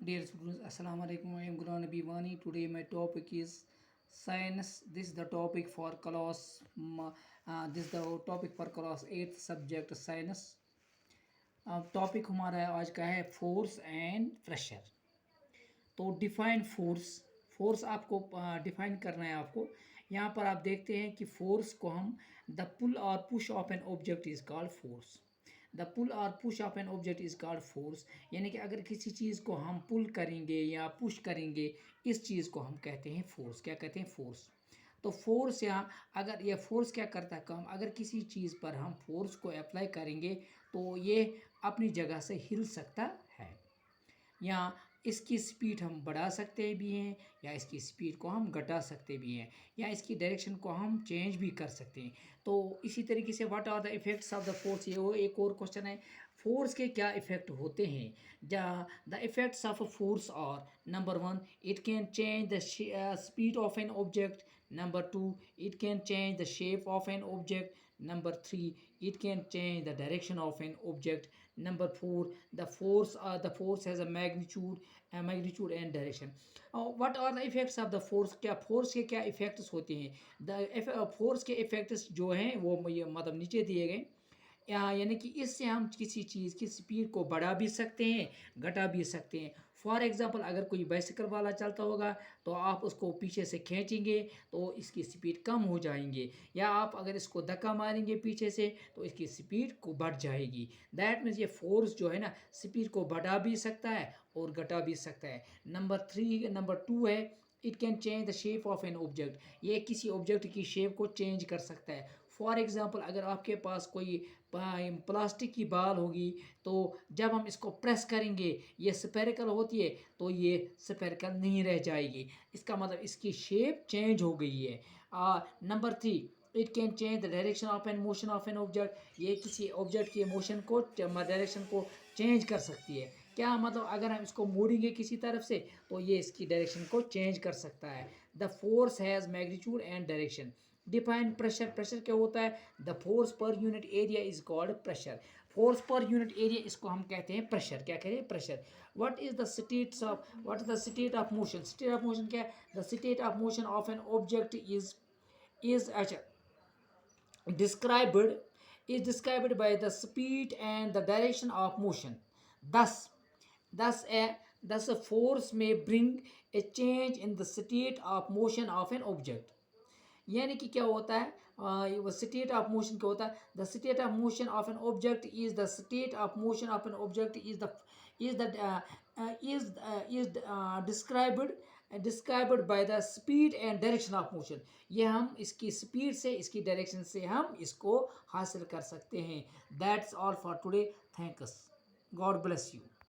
Dear students, Assalamu alaikum. I am Ghulam Nabi Wani. Today my topic is science. This is the topic for class 8th subject science. Topic हमारा आज का है force and pressure. तो define force. Force आपको define करना है आपको। यहाँ पर आप देखते हैं कि फोर्स को हम the pull or push of an object is called force. The pull or push of an object is called force. यानी कि अगर किसी चीज़ को हम पुल करेंगे या पुश करेंगे, इस चीज़ को हम कहते हैं फोर्स। क्या कहते हैं? फोर्स। तो फोर्स यहाँ अगर यह फोर्स क्या करता है काम, अगर किसी चीज़ पर हम फोर्स को अप्लाई करेंगे तो ये अपनी जगह से हिल सकता है, या इसकी स्पीड हम बढ़ा सकते भी हैं या इसकी स्पीड को हम घटा सकते भी हैं, या इसकी डायरेक्शन को हम चेंज भी कर सकते हैं। तो इसी तरीके से what are the effects of the force, ये वो एक और क्वेश्चन है। फोर्स के क्या इफ़ेक्ट होते हैं? The effects of a force are: number 1, it can change the speed of an object. Number 2, it can change the shape of an object. Number 3, it can change the direction of an object. Number 4, the force has a magnitude and direction. What are the effects of the force? क्या force के क्या effects होते हैं? Force के effects जो हैं वो ये मतलब नीचे दिए गए। यानी कि इससे हम किसी चीज़ की स्पीड को बढ़ा भी सकते हैं, घटा भी सकते हैं। फॉर एग्ज़ाम्पल, अगर कोई बाइसिकल वाला चलता होगा तो आप उसको पीछे से खींचेंगे तो इसकी स्पीड कम हो जाएंगे, या आप अगर इसको धक्का मारेंगे पीछे से तो इसकी स्पीड को बढ़ जाएगी। दैट मीन्स ये फोर्स जो है ना, स्पीड को बढ़ा भी सकता है और घटा भी सकता है। नंबर 2 है, it can change the shape of an object. ये किसी ऑब्जेक्ट की शेप को चेंज कर सकता है। फॉर एग्ज़ाम्पल, अगर आपके पास कोई प्लास्टिक की बॉल होगी तो जब हम इसको प्रेस करेंगे ये स्फेरिकल होती है तो ये स्फेरिकल नहीं रह जाएगी, इसका मतलब इसकी शेप चेंज हो गई है। Number 3, it can change the direction of an motion of an object. ये किसी ऑब्जेक्ट के मोशन को डायरेक्शन को चेंज कर सकती है। क्या मतलब, अगर हम इसको मोड़ेंगे किसी तरफ से तो ये इसकी डायरेक्शन को चेंज कर सकता है। The force has magnitude and direction. Define pressure. Pressure क्या होता है? The force per unit area is called pressure. Force per unit area, इसको हम कहते हैं प्रेशर। क्या कहते हैं? Pressure. What is the state of motion? State of motion क्या है? The state of motion of an object is अच्छा described described by the speed and the direction of motion. Thus, thus a force may bring a change in the state of motion of an object. यानी कि क्या होता है? वो state of motion क्या होता है? The state of motion of an object is the state of motion of an object is described by the speed and direction of motion. ये हम इसकी स्पीड से, इसकी डायरेक्शन से हम इसको हासिल कर सकते हैं। That's all for today. Thanks. God bless you.